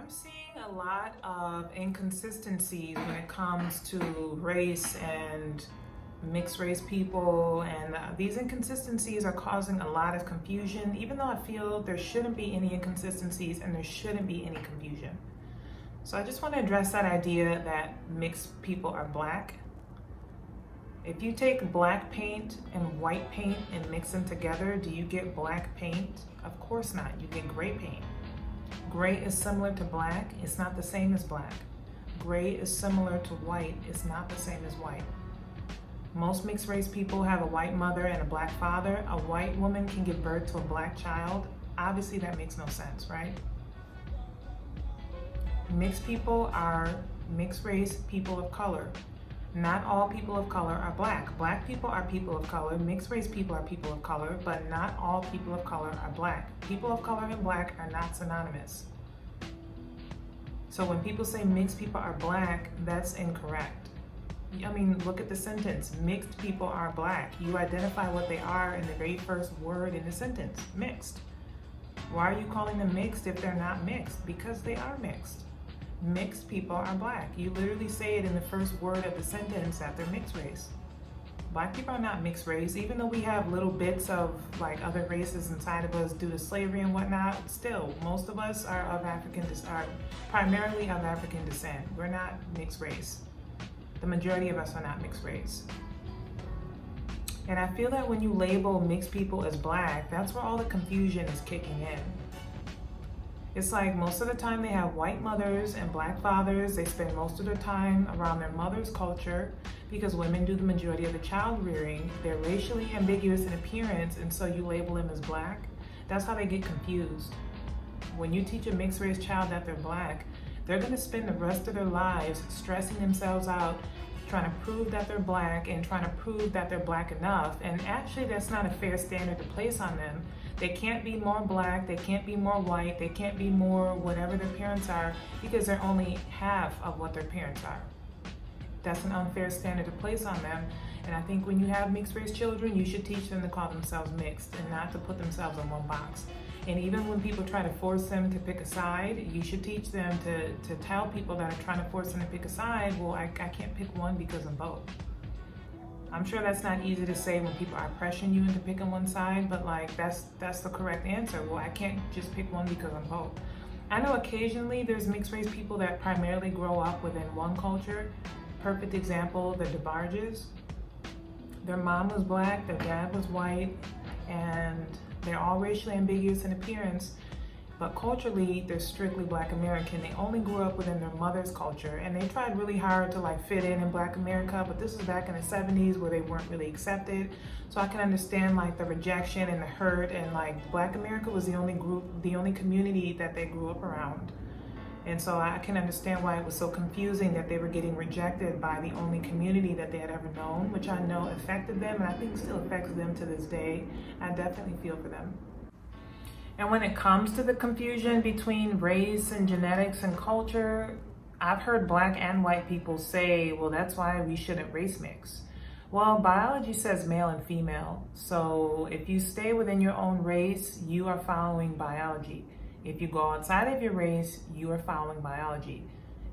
I'm seeing a lot of inconsistencies when it comes to race and mixed race people, and these inconsistencies are causing a lot of confusion, even though I feel there shouldn't be any inconsistencies and there shouldn't be any confusion. So I just want to address that idea that mixed people are black. If you take black paint and white paint and mix them together, do you get black paint? Of course not. You get gray paint. Gray is similar to black. It's not the same as black. Gray is similar to white. It's not the same as white. Most mixed race people have a white mother and a black father. A white woman can give birth to a black child. Obviously that makes no sense, right? Mixed people are mixed race people of color. Not all people of color are black. Black people are people of color. Mixed race people are people of color, but not all people of color are black. People of color and black are not synonymous. So when people say mixed people are black, that's incorrect. I mean, look at the sentence. Mixed people are black. You identify what they are in the very first word in the sentence, mixed. Why are you calling them mixed if they're not mixed? Because they are mixed. Mixed people are black. You literally say it in the first word of the sentence that they're mixed race. Black people are not mixed race, even though we have little bits of like other races inside of us due to slavery and whatnot. Still, most of us are primarily of African descent. We're not mixed race. The majority of us are not mixed race. And I feel that when you label mixed people as black, that's where all the confusion is kicking in. It's like most of the time they have white mothers and black fathers. They spend most of their time around their mother's culture because women do the majority of the child rearing. They're racially ambiguous in appearance, and so you label them as black. That's how they get confused. When you teach a mixed race child that they're black, they're gonna spend the rest of their lives stressing themselves out, trying to prove that they're black and trying to prove that they're black enough. And actually that's not a fair standard to place on them. They can't be more black, they can't be more white, they can't be more whatever their parents are because they're only half of what their parents are. That's an unfair standard to place on them. And I think when you have mixed race children, you should teach them to call themselves mixed and not to put themselves in one box. And even when people try to force them to pick a side, you should teach them to tell people that are trying to force them to pick a side, well, I can't pick one because I'm both. I'm sure that's not easy to say when people are pressuring you into picking one side, but like that's the correct answer. Well, I can't just pick one because I'm both. I know occasionally there's mixed race people that primarily grow up within one culture. Perfect example, the DeBarges. Their mom was black, their dad was white, and they're all racially ambiguous in appearance, but culturally, they're strictly Black American. They only grew up within their mother's culture, and they tried really hard to like fit in Black America, but this was back in the 70s where they weren't really accepted. So I can understand like the rejection and the hurt, and like Black America was the only community that they grew up around. And so I can understand why it was so confusing that they were getting rejected by the only community that they had ever known, which I know affected them, and I think still affects them to this day. I definitely feel for them. And when it comes to the confusion between race and genetics and culture, I've heard black and white people say, well, that's why we shouldn't race mix. Well, biology says male and female. So if you stay within your own race, you are following biology. If you go outside of your race, you are following biology.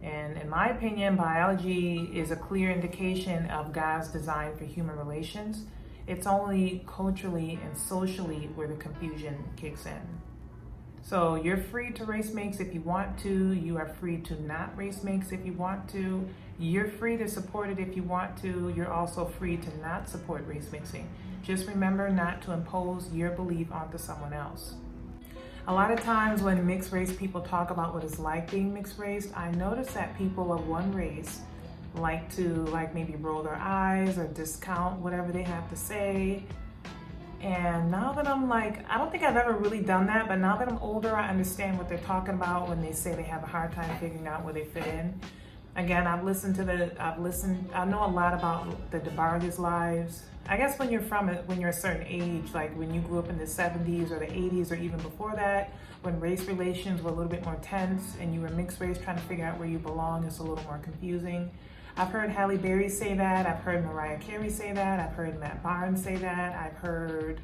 And in my opinion, biology is a clear indication of God's design for human relations. It's only culturally and socially where the confusion kicks in. So you're free to race mix if you want to. You are free to not race mix if you want to. You're free to support it if you want to. You're also free to not support race mixing. Just remember not to impose your belief onto someone else. A lot of times when mixed race people talk about what it's like being mixed race, I notice that people of one race like to maybe roll their eyes or discount whatever they have to say. And now that I'm like, I don't think I've ever really done that, but now that I'm older, I understand what they're talking about when they say they have a hard time figuring out where they fit in. Again, I know a lot about the DeBarges' lives. I guess when you're a certain age, like when you grew up in the 70s or the 80s or even before that, when race relations were a little bit more tense and you were mixed race trying to figure out where you belong, it's a little more confusing. I've heard Halle Berry say that. I've heard Mariah Carey say that. I've heard Matt Barnes say that. I've heard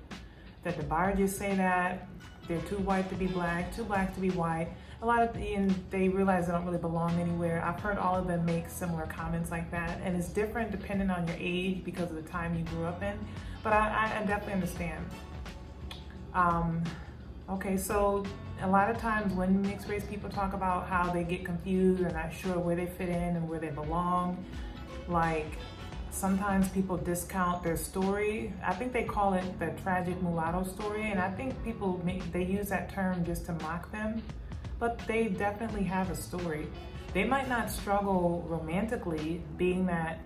the DeBarges say that. They're too white to be black, too black to be white. a lot of, and they realize they don't really belong anywhere. I've heard all of them make similar comments like that, and it's different depending on your age because of the time you grew up in, but I definitely understand. Okay, so a lot of times when mixed race people talk about how they get confused and not sure where they fit in and where they belong, like sometimes people discount their story. I think they call it the tragic mulatto story, and I think people they use that term just to mock them, but they definitely have a story. They might not struggle romantically, being that,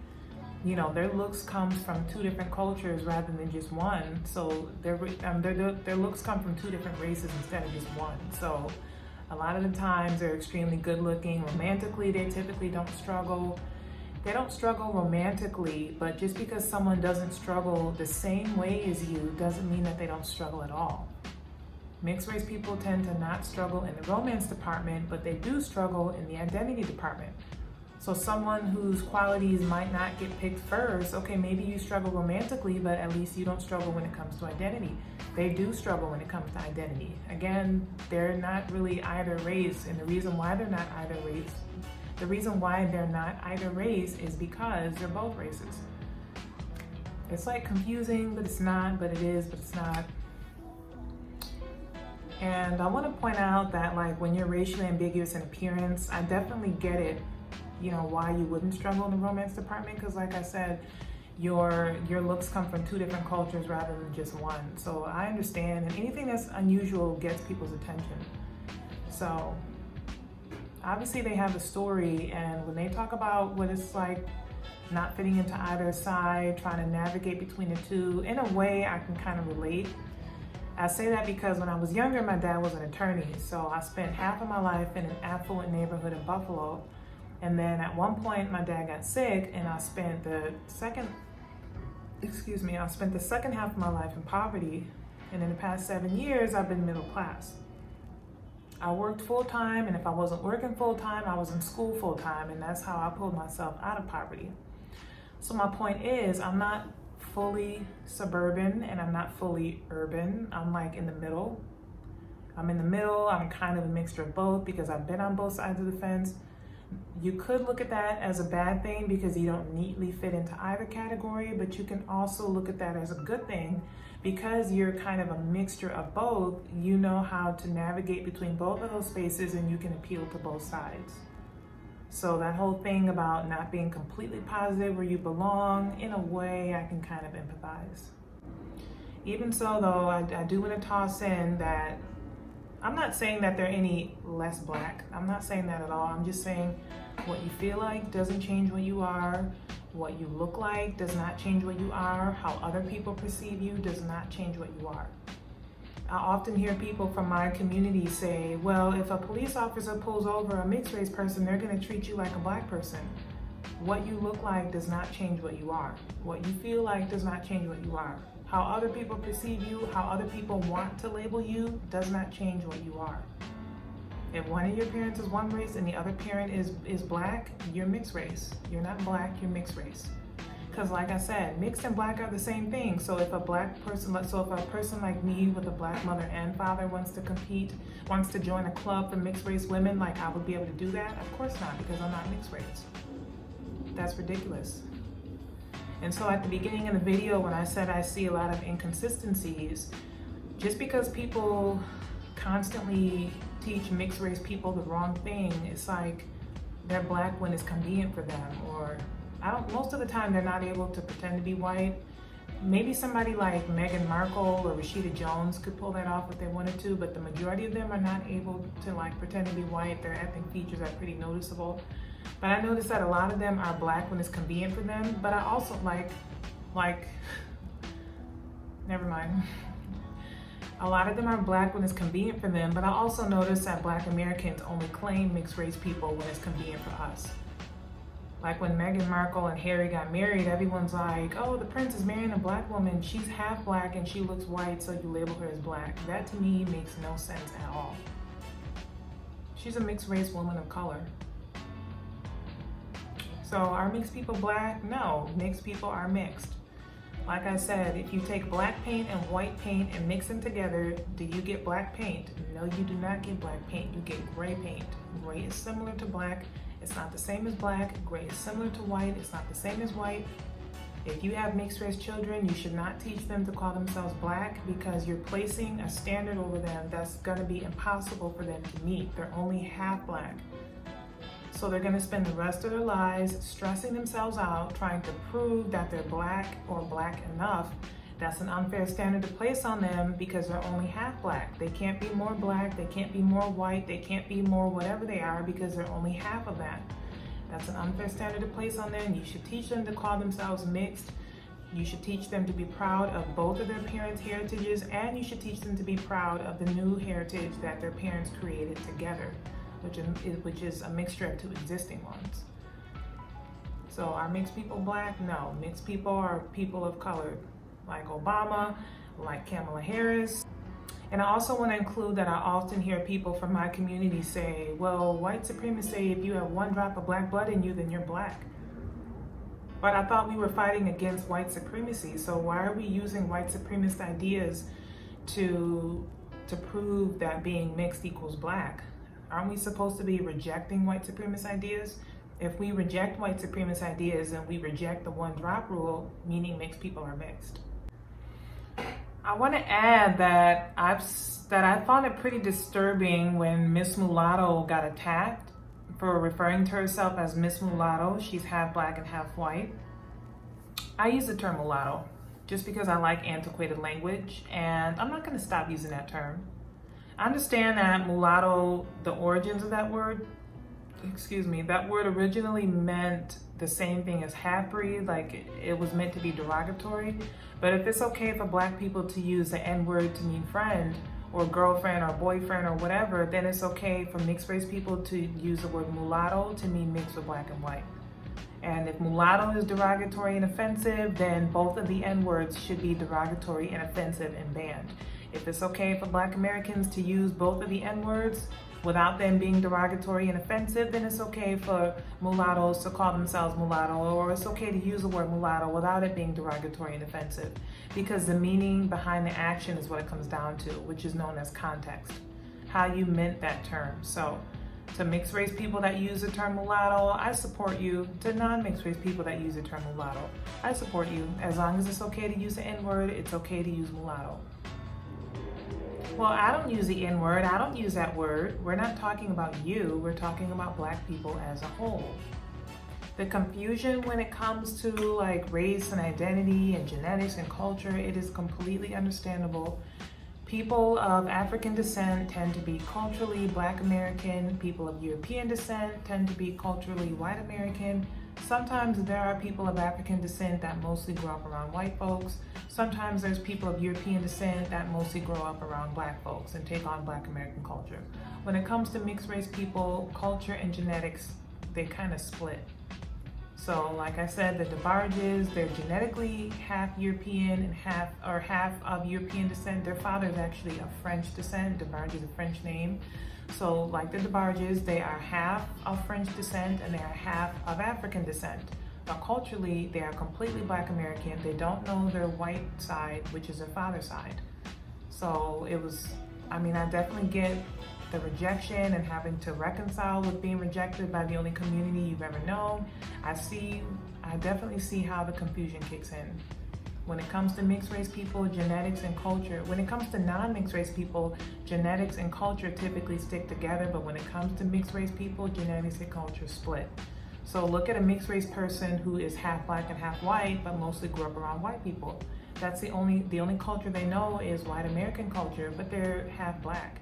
you know, their looks comes from two different cultures rather than just one. So their looks come from two different races instead of just one. So a lot of the times they're extremely good looking. Romantically, they typically don't struggle. They don't struggle romantically, but just because someone doesn't struggle the same way as you doesn't mean that they don't struggle at all. Mixed race people tend to not struggle in the romance department, but they do struggle in the identity department. So someone whose qualities might not get picked first, okay, maybe you struggle romantically, but at least you don't struggle when it comes to identity. They do struggle when it comes to identity. Again, they're not really either race, and the reason why they're not either race is because they're both races. It's like confusing, but it's not, but it is, but it's not. And I want to point out that, like, when you're racially ambiguous in appearance, I definitely get it, you know, why you wouldn't struggle in the romance department, because like I said, your looks come from two different cultures rather than just one. So I understand, and anything that's unusual gets people's attention. So obviously they have a story, and when they talk about what it's like not fitting into either side, trying to navigate between the two, in a way I can kind of relate. I say that because when I was younger, my dad was an attorney, so I spent half of my life in an affluent neighborhood in Buffalo. And then at one point my dad got sick, and I spent the second half of my life in poverty. And in the past 7 years, I've been middle class. I worked full time, and if I wasn't working full time, I was in school full time, and that's how I pulled myself out of poverty. So my point is, I'm not fully suburban and I'm not fully urban. I'm like in the middle. I'm kind of a mixture of both because I've been on both sides of the fence. You could look at that as a bad thing because you don't neatly fit into either category, but you can also look at that as a good thing because you're kind of a mixture of both. You know how to navigate between both of those spaces, and you can appeal to both sides. So that whole thing about not being completely positive where you belong, in a way, I can kind of empathize. Even so, though, I do want to toss in that I'm not saying that they're any less black. I'm not saying that at all. I'm just saying what you feel like doesn't change what you are. What you look like does not change what you are. How other people perceive you does not change what you are. I often hear people from my community say, well, if a police officer pulls over a mixed race person, they're going to treat you like a black person. What you look like does not change what you are. What you feel like does not change what you are. How other people perceive you, how other people want to label you, does not change what you are. If one of your parents is one race and the other parent is black, you're mixed race. You're not black, you're mixed race. Because like I said, mixed and black are the same thing. So if a person like me with a black mother and father wants to join a club for mixed race women, like I would be able to do that? Of course not, because I'm not mixed race. That's ridiculous. And so at the beginning of the video, when I said I see a lot of inconsistencies, just because people constantly teach mixed race people the wrong thing, it's like they're black when it's convenient for them, or most of the time they're not able to pretend to be white. Maybe somebody like Meghan Markle or Rashida Jones could pull that off if they wanted to, but the majority of them are not able to like pretend to be white. Their ethnic features are pretty noticeable. But I noticed that a lot of them are black when it's convenient for them, but I also never mind. A lot of them are black when it's convenient for them, but I also noticed that black Americans only claim mixed race people when it's convenient for us. Like when Meghan Markle and Harry got married, everyone's like, oh, the prince is marrying a black woman. She's half black and she looks white, so you label her as black. That to me makes no sense at all. She's a mixed race woman of color. So are mixed people black? No, mixed people are mixed. Like I said, if you take black paint and white paint and mix them together, do you get black paint? No, you do not get black paint. You get gray paint. Gray is similar to black. It's not the same as black. Gray is similar to white. It's not the same as white. If you have mixed race children, you should not teach them to call themselves black, because you're placing a standard over them that's gonna be impossible for them to meet. They're only half black. So they're gonna spend the rest of their lives stressing themselves out, trying to prove that they're black or black enough. That's an unfair standard to place on them, because they're only half black. They can't be more black, they can't be more white, they can't be more whatever they are, because they're only half of that. That's an unfair standard to place on them. You should teach them to call themselves mixed. You should teach them to be proud of both of their parents' heritages, and you should teach them to be proud of the new heritage that their parents created together, which is a mixture of two existing ones. So are mixed people black? No, mixed people are people of color, like Obama, like Kamala Harris. And I also want to include that I often hear people from my community say, well, white supremacists say if you have one drop of black blood in you, then you're black. But I thought we were fighting against white supremacy, so why are we using white supremacist ideas to prove that being mixed equals black? Aren't we supposed to be rejecting white supremacist ideas? If we reject white supremacist ideas, then we reject the one drop rule, meaning mixed people are mixed. I want to add that I found it pretty disturbing when Miss Mulatto got attacked for referring to herself as Miss Mulatto. She's half black and half white. I use the term mulatto just because I like antiquated language, and I'm not going to stop using that term. I understand that mulatto, the origins of that word, that word originally meant the same thing as half-breed, like it was meant to be derogatory. But if it's okay for black people to use the N-word to mean friend or girlfriend or boyfriend or whatever, then it's okay for mixed race people to use the word mulatto to mean mixed with black and white. And if mulatto is derogatory and offensive, then both of the N-words should be derogatory and offensive and banned. If it's okay for black Americans to use both of the N-words without them being derogatory and offensive, then it's okay for mulattoes to call themselves mulatto, or it's okay to use the word mulatto without it being derogatory and offensive, because the meaning behind the action is what it comes down to, which is known as context, how you meant that term. So to mixed race people that use the term mulatto, I support you. To non-mixed race people that use the term mulatto, I support you. As long as it's okay to use the N-word, it's okay to use mulatto. Well, I don't use the N-word. I don't use that word. We're not talking about you. We're talking about black people as a whole. The confusion when it comes to like race and identity and genetics and culture, it is completely understandable. People of African descent tend to be culturally black American. People of European descent tend to be culturally white American. Sometimes there are people of African descent that mostly grow up around white folks. Sometimes there's people of European descent that mostly grow up around black folks and take on black American culture. When it comes to mixed race people, culture and genetics, they kind of split. So like I said, the DeBarges, they're genetically half European and half of European descent. Their father is actually of French descent. DeBarge is a French name. So like the DeBarges, they are half of French descent and they are half of African descent. But culturally, they are completely black American. They don't know their white side, which is their father's side. So I definitely get the rejection and having to reconcile with being rejected by the only community you've ever known. I definitely see how the confusion kicks in. When it comes to mixed race people, genetics and culture. When it comes to non-mixed race people, genetics and culture typically stick together, but when it comes to mixed race people, genetics and culture split. So look at a mixed race person who is half black and half white, but mostly grew up around white people. That's the only culture they know is white American culture, but they're half black.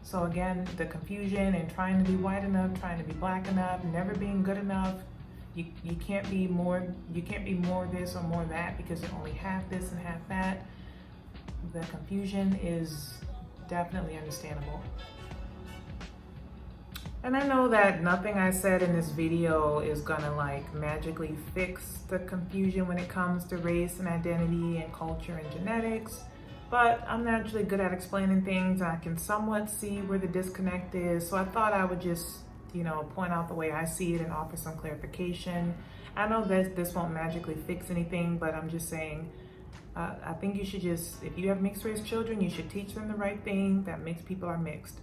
So again, the confusion and trying to be white enough, trying to be black enough, never being good enough. You can't be more this or more that because you're only half this and half that. The confusion is definitely understandable. And I know that nothing I said in this video is gonna like magically fix the confusion when it comes to race and identity and culture and genetics, but I'm naturally good at explaining things. I can somewhat see where the disconnect is, so I thought I would just point out the way I see it and offer some clarification. I know that this won't magically fix anything, but I'm just saying I think you should just, if you have mixed race children, you should teach them the right thing, that mixed people are mixed.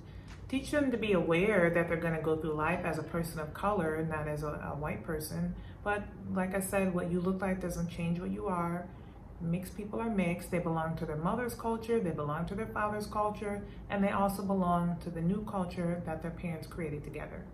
Teach them to be aware that they're going to go through life as a person of color, not as a white person. But like I said, what you look like doesn't change what you are. Mixed people are mixed. They belong to their mother's culture, they belong to their father's culture, and they also belong to the new culture that their parents created together.